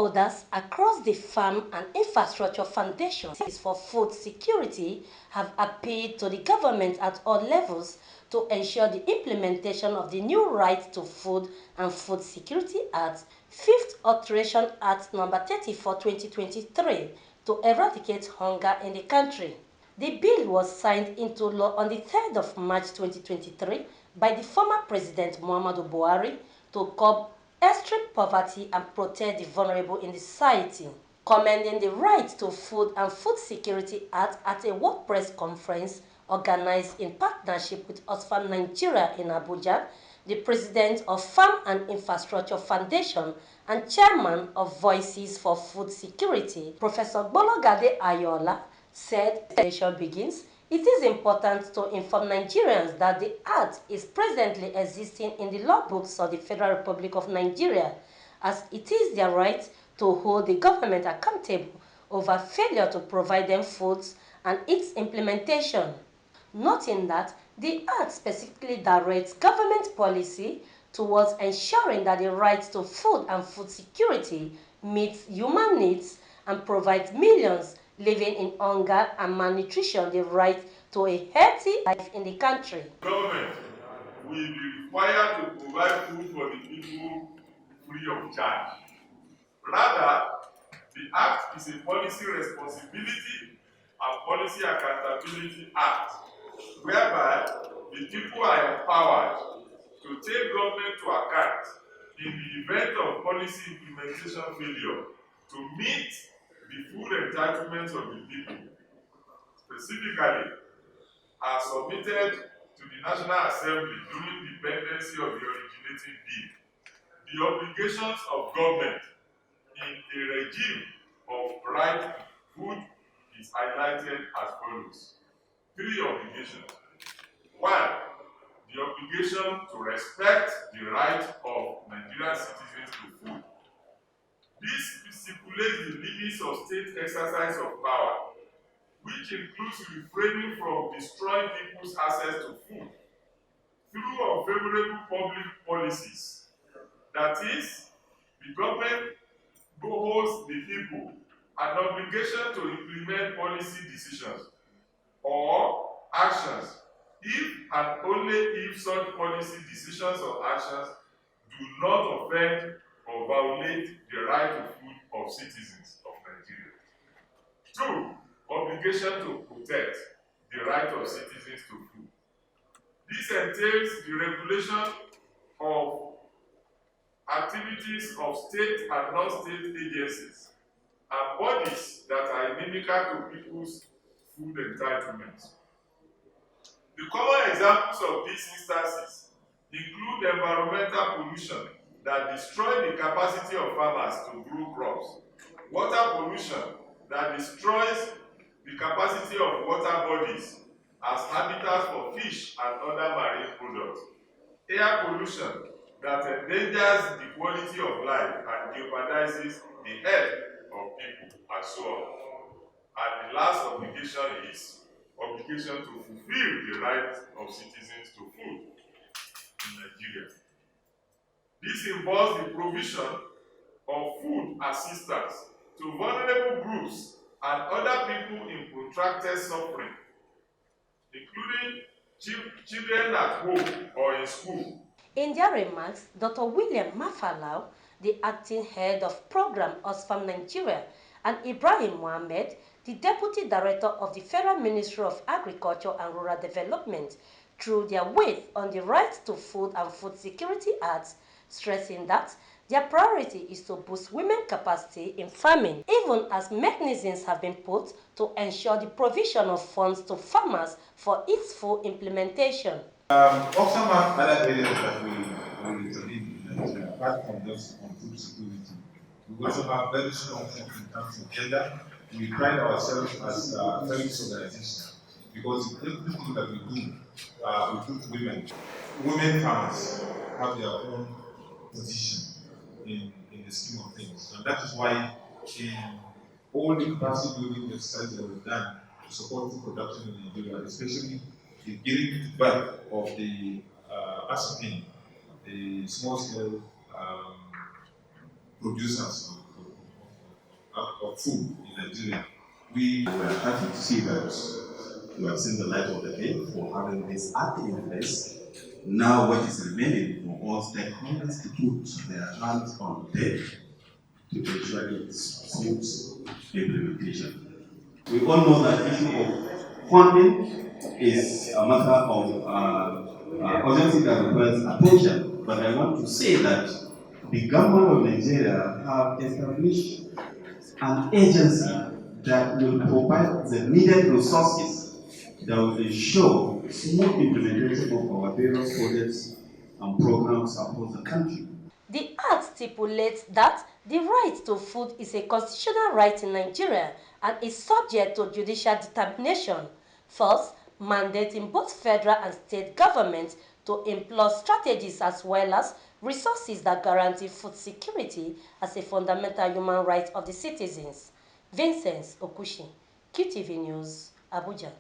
Stakeholders across the Farm and Infrastructure Foundation for Food Security have appealed to the government at all levels to ensure the implementation of the new Right to Food and Food Security Act, 5th Alteration Act No. 34/2023, to eradicate hunger in the country. The bill was signed into law on the 3rd of March 2023 by the former President Muhammadu Buhari to curb extreme poverty and protect the vulnerable in the society. Commending the Right to Food and Food Security Act at a world press conference organized in partnership with OXFAM Nigeria in Abuja, the president of Farm and Infrastructure Foundation and chairman of Voices for Food Security, Professor Gbolagade Ayoola, said as the session begins, it is important to inform Nigerians that the Act is presently existing in the lawbooks of the Federal Republic of Nigeria, as it is their right to hold the government accountable over failure to provide them foods and its implementation. Noting that the Act specifically directs government policy towards ensuring that the right to food and food security meets human needs and provides millions living in hunger and malnutrition the right to a healthy life in the country. Government will be required to provide food for the people free of charge. Rather, the Act is a policy responsibility and policy accountability act, whereby the people are empowered to take government to account in the event of policy implementation failure to meet the food entitlements of the people, specifically as submitted to the National Assembly during the pendency of the originating bill. The obligations of government in a regime of right food is highlighted as follows. 3 obligations. 1. The obligation to respect the right of Nigerian citizens to food. This stipulates the limits of state exercise of power, which includes refraining from destroying people's access to food through unfavorable public policies. That is, the government holds the people an obligation to implement policy decisions or actions if and only if such policy decisions or actions do not offend or violate the right to food of citizens of Nigeria. 2. Obligation to protect the right of citizens to food. This entails the regulation of activities of state and non-state agencies and bodies that are inimical to people's food entitlements. The common examples of these instances include environmental pollution that destroys the capacity of farmers to grow crops, water pollution that destroys the capacity of water bodies as habitats for fish and other marine products, air pollution that endangers the quality of life and jeopardizes the health of people, and so on. And the last obligation is obligation to fulfill the right of citizens to food in Nigeria. This involves the provision of food assistance to vulnerable groups and other people in protracted suffering, including children at home or in school. In their remarks, Dr. William Mafalau, the acting head of program OXFAM Nigeria, and Ibrahim Mohammed, the Deputy Director of the Federal Ministry of Agriculture and Rural Development, threw their weight on the Right to Food and Food Security Act, stressing that their priority is to boost women's capacity in farming, even as mechanisms have been put to ensure the provision of funds to farmers for its full implementation. OXFAM have other areas that we intervene in Nigeria, apart from just on food security. We also have very strong things in terms of gender. We pride ourselves as a feminist organization because everything that we do, we put women. Women farmers have their own position in the scheme of things. And that is why in all the capacity building exercises that we've done to support food production in Nigeria, especially the giving back of the SME, the small scale producers of food in Nigeria. We are happy to see that we have seen the light of the day for having this act in place. Now what is remaining for all stakeholders to put their hands on deck to ensure its smooth implementation. We all know that issue of funding is a matter of urgency that requires attention, but I want to say that the government of Nigeria have established an agency that will provide the needed resources that will ensure smooth implementation of our various projects and programs across the country. The Act stipulates that the right to food is a constitutional right in Nigeria and is subject to judicial determination, first mandating both federal and state governments to employ strategies as well as resources that guarantee food security as a fundamental human right of the citizens. Vincent Okushi, QTV News, Abuja.